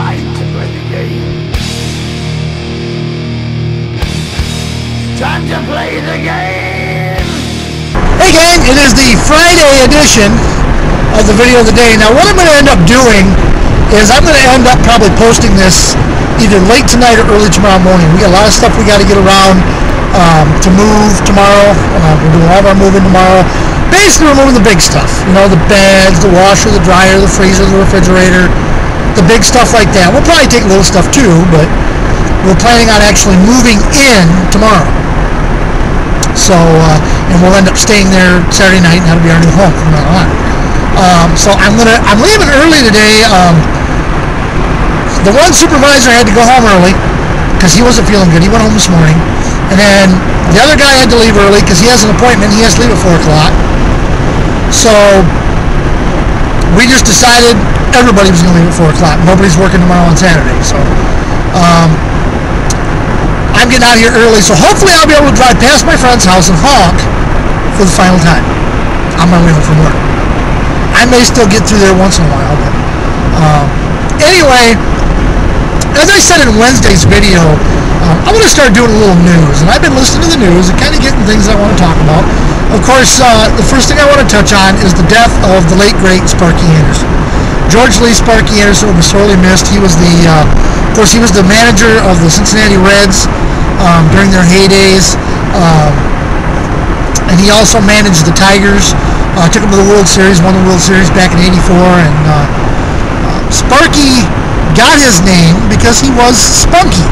time to play the game. Time to play the game. Hey gang, it is the Friday edition of the video of the day. Now what I'm going to end up doing is I'm going to end up probably posting this either late tonight or early tomorrow morning. We got a lot of stuff we got to get around to move tomorrow. We're doing all of our moving tomorrow. Basically we're moving the big stuff. You know, the beds, the washer, the dryer, the freezer, the refrigerator, the big stuff like that. We'll probably take little stuff too, but we're planning on actually moving in tomorrow. So, and we'll end up staying there Saturday night, and that'll be our new home from now on. So I'm leaving early today. The one supervisor had to go home early because he wasn't feeling good. He went home this morning. And then the other guy had to leave early because he has an appointment. He has to leave at 4 o'clock. So we just decided everybody was going to leave at 4 o'clock. Nobody's working tomorrow on Saturday. So I'm getting out of here early, so hopefully I'll be able to drive past my friend's house and honk for the final time on my way home from work. I may still get through there once in a while, but anyway, as I said in Wednesday's video, I'm going to start doing a little news, and I've been listening to the news and kind of getting things I want to talk about. Of course, the first thing I want to touch on is the death of the late, great Sparky Anderson. George Lee Sparky Anderson will be sorely missed. He was of course, he was the manager of the Cincinnati Reds during their heydays, and he also managed the Tigers. Took them to the World Series, won the World Series back in '84, and Sparky got his name because he was spunky.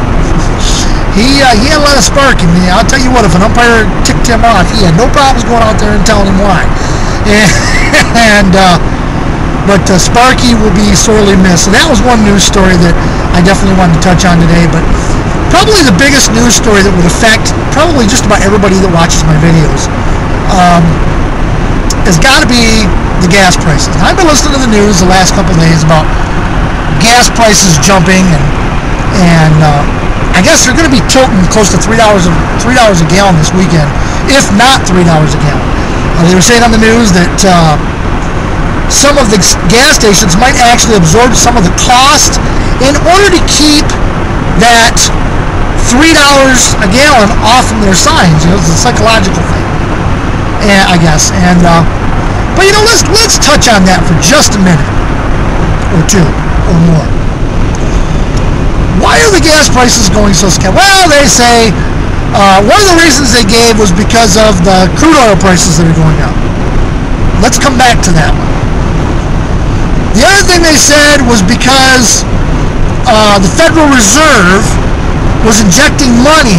He had a lot of spark. I mean, I'll tell you what, if an umpire ticked him off, he had no problems going out there and telling him why. But Sparky will be sorely missed. So that was one news story that I definitely wanted to touch on today. But probably the biggest news story that would affect probably just about everybody that watches my videos has got to be the gas prices. Now, I've been listening to the news the last couple of days about gas prices jumping, and I guess they're going to be tilting close to $3 a gallon this weekend, if not $3 a gallon. They were saying on the news that some of the gas stations might actually absorb some of the cost in order to keep that $3 a gallon off from their signs. You know, it's a psychological thing, I guess. And but you know, let's touch on that for just a minute or two or more. Why are the gas prices going so sky? Well, they say one of the reasons they gave was because of the crude oil prices that are going up. Let's come back to that one. The other thing they said was because the Federal Reserve was injecting money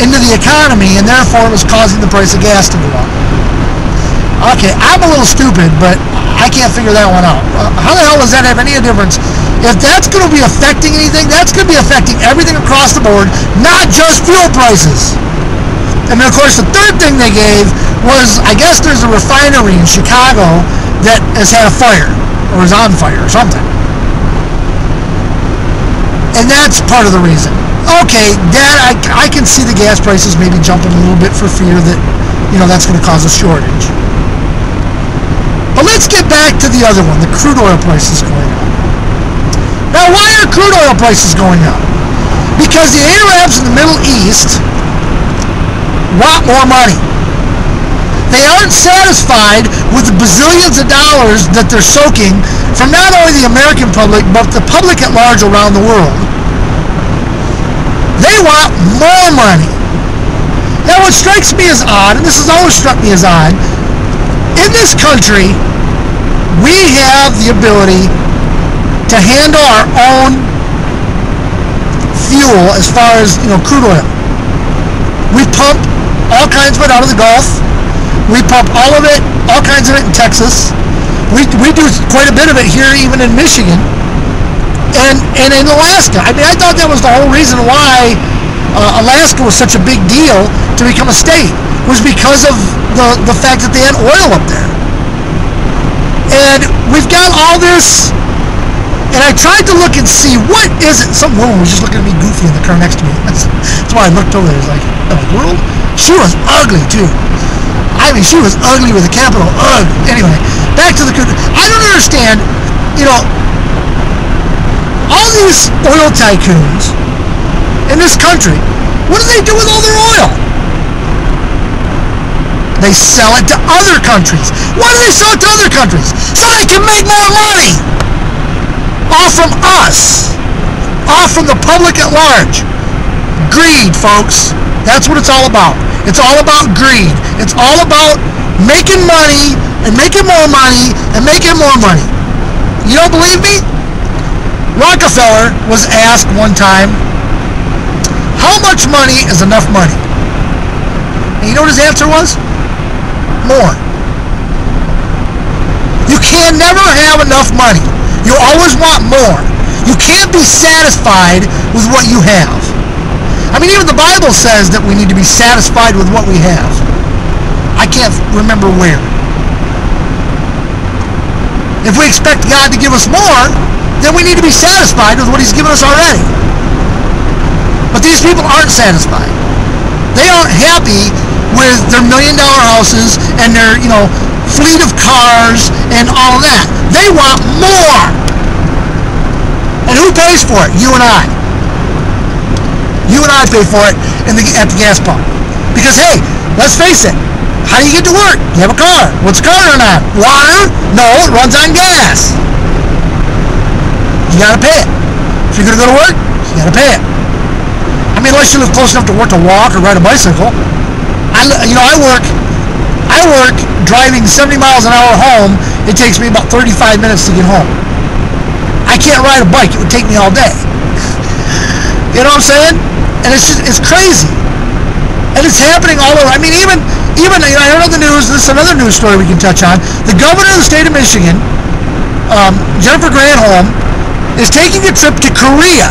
into the economy, and therefore it was causing the price of gas to go up. Okay, I'm a little stupid, but I can't figure that one out. How the hell does that have any difference? If that's going to be affecting anything, that's going to be affecting everything across the board, not just fuel prices. And then, of course, the third thing they gave was, I guess there's a refinery in Chicago that has had a fire, or is on fire, or something. And that's part of the reason. Okay, that I can see the gas prices maybe jumping a little bit for fear that, you know, that's going to cause a shortage. But let's get back to the other one, the crude oil prices going up. Now, why are crude oil prices going up? Because the Arabs in the Middle East want more money. They aren't satisfied with the bazillions of dollars that they're soaking from not only the American public, but the public at large around the world. They want more money. Now, what strikes me as odd, and this has always struck me as odd, in this country, we have the ability to handle our own fuel as far as, you know, crude oil. We pump all kinds of it out of the Gulf. We pump all of it, all kinds of it in Texas. We do quite a bit of it here, even in Michigan, and in Alaska. I mean, I thought that was the whole reason why Alaska was such a big deal to become a state, was because of the fact that they had oil up there. And we've got all this, and I tried to look and see, what is it? Some woman was just looking at me goofy in the car next to me. That's why I looked over there. It's like, the world? She was ugly, too. I mean, she was ugly with a capital UGG. Anyway, back to the crude. I don't understand, you know, all these oil tycoons in this country, what do they do with all their oil? They sell it to other countries. Why do they sell it to other countries? So they can make more money. All from us. All from the public at large. Greed, folks. That's what it's all about. It's all about greed. It's all about making money and making more money and making more money. You don't believe me? Rockefeller was asked one time, how much money is enough money? And you know what his answer was? More. You can never have enough money. You always want more. You can't be satisfied with what you have. I mean, even the Bible says that we need to be satisfied with what we have. I can't remember where. If we expect God to give us more, then we need to be satisfied with what He's given us already. But these people aren't satisfied. They aren't happy with their $1 million houses and their, fleet of cars and all of that. They want more. And who pays for it? You and I. You and I pay for it at the gas pump. Because, hey, let's face it. How do you get to work? You have a car. What's a car run on? Water? No, it runs on gas. You got to pay it. If you're going to go to work, you got to pay it. I mean, unless you live close enough to work to walk or ride a bicycle. I work driving 70 miles an hour home. It takes me about 35 minutes to get home. I can't ride a bike. It would take me all day. You know what I'm saying? And it's crazy. And it's happening all over. I mean, even I heard on the news, this is another news story we can touch on. The governor of the state of Michigan, Jennifer Granholm, is taking a trip to Korea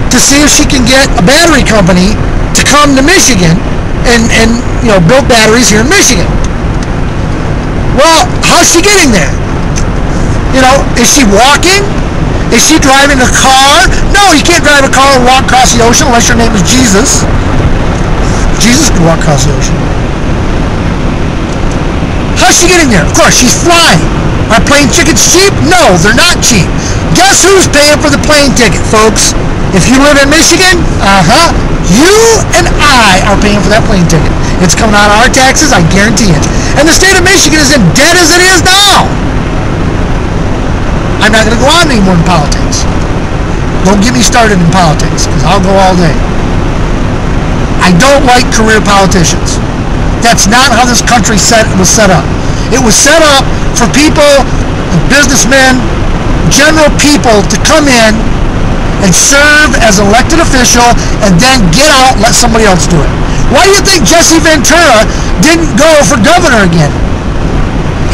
to see if she can get a battery company to come to Michigan and build batteries here in Michigan. Well, how's she getting there? Is she walking? Is she driving a car? No, you can't drive a car and walk across the ocean unless your name is Jesus. Jesus could walk across the ocean. How's she getting there? Of course, she's flying. Are plane tickets cheap? No, they're not cheap. Guess who's paying for the plane ticket, folks? If you live in Michigan, you and I are paying for that plane ticket. It's coming out of our taxes, I guarantee it. And the state of Michigan is in debt as it is now. I'm not going to go on anymore in politics. Don't get me started in politics, because I'll go all day. I don't like career politicians. That's not how this country was set up. It was set up for people, businessmen, general people to come in and serve as elected official and then get out and let somebody else do it. Why do you think Jesse Ventura didn't go for governor again?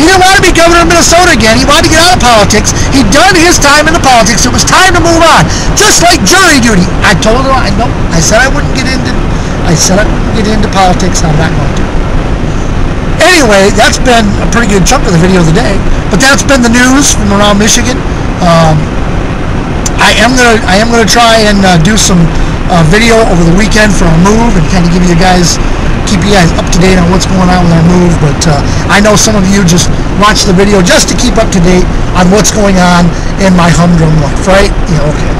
He didn't want to be governor of Minnesota again. He wanted to get out of politics. He'd done his time in the politics. It was time to move on. Just like jury duty. I told him, I said I wouldn't get into politics. I'm not going to. Anyway, that's been a pretty good chunk of the video of the day. But that's been the news from around Michigan. I am gonna try and do some video over the weekend for our move and kind of keep you guys up to date on what's going on with our move. But I know some of you just watch the video just to keep up to date on what's going on in my humdrum life, right? Yeah, okay.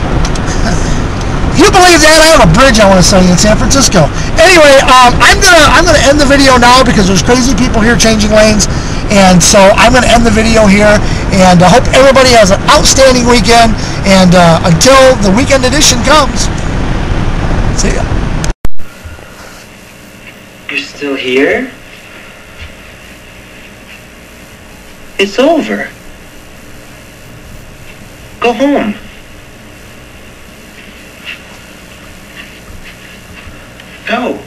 You believe that? I have a bridge I want to sell you in San Francisco. Anyway, I'm gonna end the video now because there's crazy people here changing lanes, and so I'm gonna end the video here. And I hope everybody has an outstanding weekend. And until the weekend edition comes, see ya. You're still here? It's over. Go home. Go.